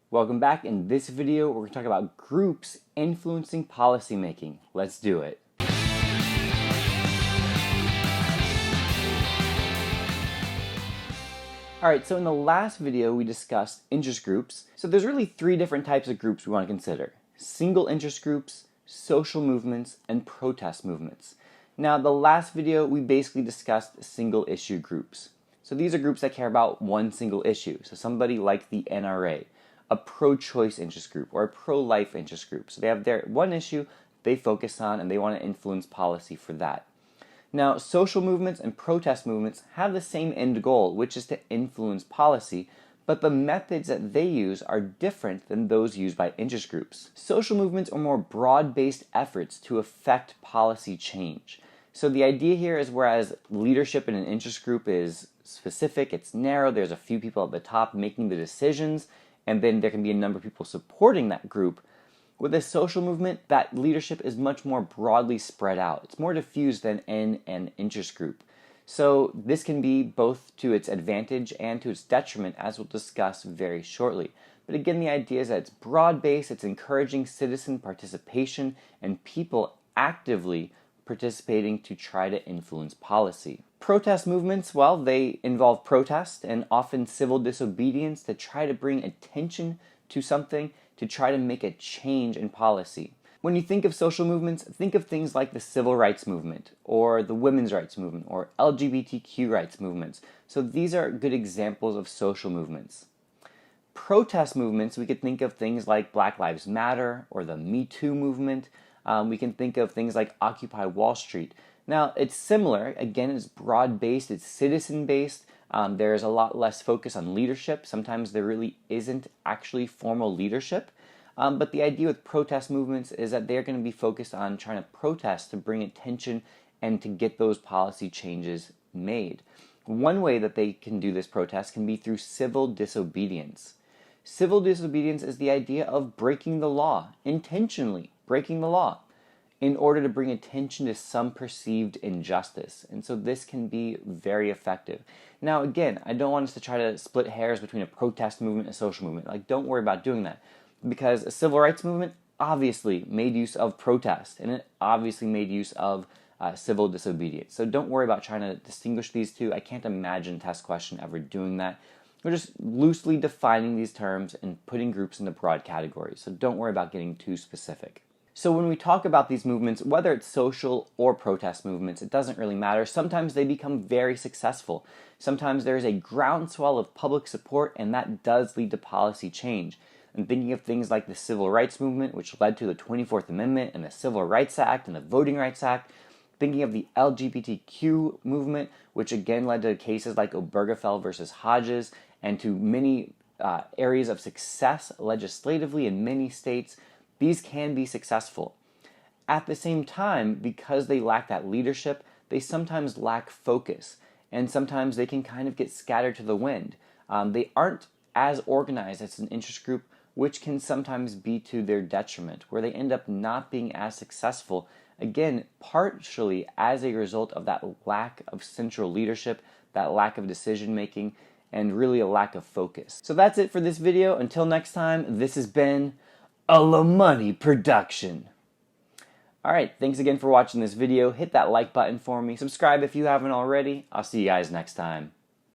Welcome back. In this video, we're going to talk about groups influencing policymaking. Let's do it. Alright, so in the last video, we discussed interest groups. So there's really three different types of groups we want to consider. Single interest groups, social movements, and protest movements. Now, the last video, we basically discussed single issue groups. So these are groups that care about one single issue. So somebody like the NRA, a pro-choice interest group, or a pro-life interest group. So they have their one issue they focus on and they want to influence policy for that. Now, social movements and protest movements have the same end goal, which is to influence policy, but the methods that they use are different than those used by interest groups. Social movements are more broad-based efforts to affect policy change. So the idea here is whereas leadership in an interest group is specific, it's narrow, there's a few people at the top making the decisions, and then there can be a number of people supporting that group. With a social movement, that leadership is much more broadly spread out. It's more diffused than in an interest group. So this can be both to its advantage and to its detriment, as we'll discuss very shortly. But again, the idea is that it's broad-based, it's encouraging citizen participation and people actively participating to try to influence policy. Protest movements, well, they involve protest and often civil disobedience to try to bring attention to something, to try to make a change in policy. When you think of social movements, think of things like the civil rights movement, or the women's rights movement, or LGBTQ rights movements. So these are good examples of social movements. Protest movements, we could think of things like Black Lives Matter, or the Me Too movement. We can think of things like Occupy Wall Street. Now, it's similar. Again, it's broad-based, it's citizen-based. There's a lot less focus on leadership. Sometimes there really isn't actually formal leadership. But the idea with protest movements is that they're going to be focused on trying to protest to bring attention and to get those policy changes made. One way that they can do this protest can be through civil disobedience. Civil disobedience is the idea of breaking the law, intentionally breaking the law, in order to bring attention to some perceived injustice. And so this can be very effective. Now, again, I don't want us to try to split hairs between a protest movement and a social movement. Like, don't worry about doing that. Because a civil rights movement obviously made use of protest, and it obviously made use of civil disobedience. So don't worry about trying to distinguish these two. I can't imagine test question ever doing that. We're just loosely defining these terms and putting groups into broad categories. So don't worry about getting too specific. So when we talk about these movements, whether it's social or protest movements, it doesn't really matter. Sometimes they become very successful. Sometimes there is a groundswell of public support, and that does lead to policy change. I'm thinking of things like the Civil Rights Movement, which led to the 24th Amendment and the Civil Rights Act and the Voting Rights Act. Thinking of the LGBTQ movement, which again led to cases like Obergefell versus Hodges, and to many areas of success legislatively in many states. These can be successful. At the same time, because they lack that leadership, they sometimes lack focus, and sometimes they can kind of get scattered to the wind. They aren't as organized as an interest group, which can sometimes be to their detriment, where they end up not being as successful, again, partially as a result of that lack of central leadership, that lack of decision making, and really a lack of focus. So that's it for this video. Until next time, this has been a La Money production. Alright, thanks again for watching this video. Hit that like button for me. Subscribe if you haven't already. I'll see you guys next time.